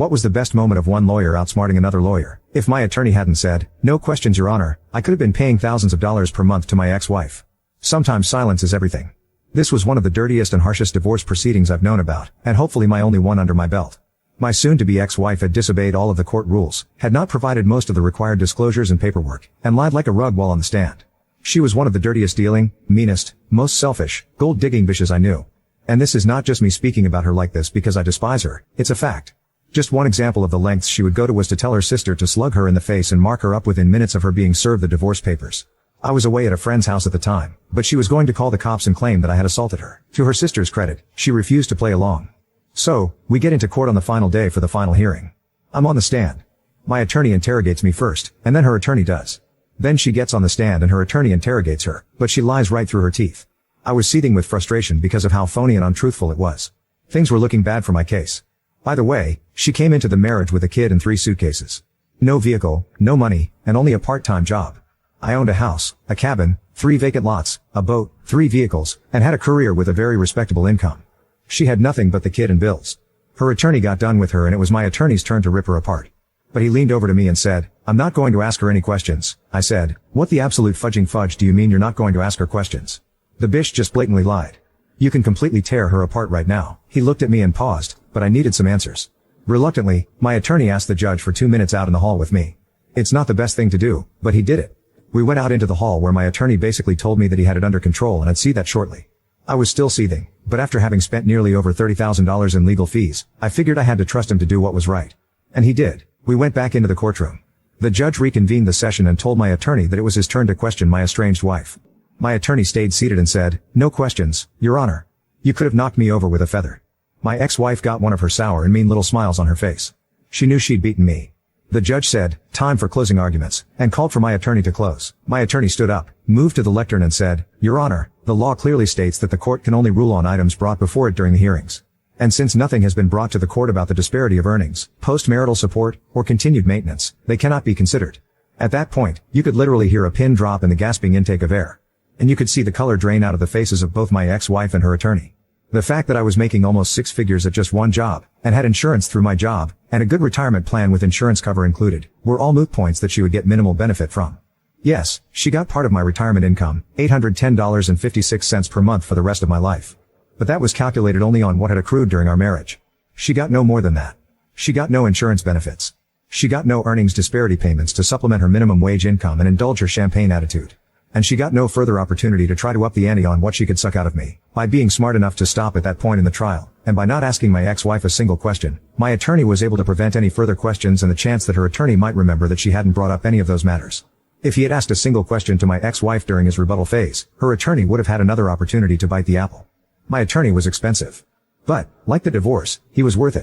What was the best moment of one lawyer outsmarting another lawyer? If my attorney hadn't said, "No questions, Your Honor," I could have been paying thousands of dollars per month to my ex-wife. Sometimes silence is everything. This was one of the dirtiest and harshest divorce proceedings I've known about, and hopefully my only one under my belt. My soon-to-be ex-wife had disobeyed all of the court rules, had not provided most of the required disclosures and paperwork, and lied like a rug while on the stand. She was one of the dirtiest dealing, meanest, most selfish, gold-digging bitches I knew. And this is not just me speaking about her like this because I despise her, it's a fact. Just one example of the lengths she would go to was to tell her sister to slug her in the face and mark her up within minutes of her being served the divorce papers. I was away at a friend's house at the time, but she was going to call the cops and claim that I had assaulted her. To her sister's credit, she refused to play along. So, we get into court on the final day for the final hearing. I'm on the stand. My attorney interrogates me first, and then her attorney does. Then she gets on the stand and her attorney interrogates her, but she lies right through her teeth. I was seething with frustration because of how phony and untruthful it was. Things were looking bad for my case. By the way, she came into the marriage with a kid and 3 suitcases. No vehicle, no money, and only a part-time job. I owned a house, a cabin, 3 vacant lots, a boat, 3 vehicles, and had a career with a very respectable income. She had nothing but the kid and bills. Her attorney got done with her and it was my attorney's turn to rip her apart. But he leaned over to me and said, "I'm not going to ask her any questions." I said, "What the absolute fudging fudge do you mean you're not going to ask her questions? The bitch just blatantly lied. You can completely tear her apart right now." He looked at me and paused, but I needed some answers. Reluctantly, my attorney asked the judge for 2 minutes out in the hall with me. It's not the best thing to do, but he did it. We went out into the hall where my attorney basically told me that he had it under control and I'd see that shortly. I was still seething, but after having spent nearly over $30,000 in legal fees, I figured I had to trust him to do what was right. And he did. We went back into the courtroom. The judge reconvened the session and told my attorney that it was his turn to question my estranged wife. My attorney stayed seated and said, "No questions, Your Honor. You could have knocked me over with a feather." My ex-wife got one of her sour and mean little smiles on her face. She knew she'd beaten me. The judge said, "Time for closing arguments," and called for my attorney to close. My attorney stood up, moved to the lectern and said, "Your Honor, the law clearly states that the court can only rule on items brought before it during the hearings. And since nothing has been brought to the court about the disparity of earnings, post-marital support, or continued maintenance, they cannot be considered." At that point, you could literally hear a pin drop in the gasping intake of air. And you could see the color drain out of the faces of both my ex-wife and her attorney. The fact that I was making almost 6 figures at just one job, and had insurance through my job, and a good retirement plan with insurance cover included, were all moot points that she would get minimal benefit from. Yes, she got part of my retirement income, $810.56 per month for the rest of my life. But that was calculated only on what had accrued during our marriage. She got no more than that. She got no insurance benefits. She got no earnings disparity payments to supplement her minimum wage income and indulge her champagne attitude. And she got no further opportunity to try to up the ante on what she could suck out of me. By being smart enough to stop at that point in the trial, and by not asking my ex-wife a single question, my attorney was able to prevent any further questions and the chance that her attorney might remember that she hadn't brought up any of those matters. If he had asked a single question to my ex-wife during his rebuttal phase, her attorney would have had another opportunity to bite the apple. My attorney was expensive. But, like the divorce, he was worth it.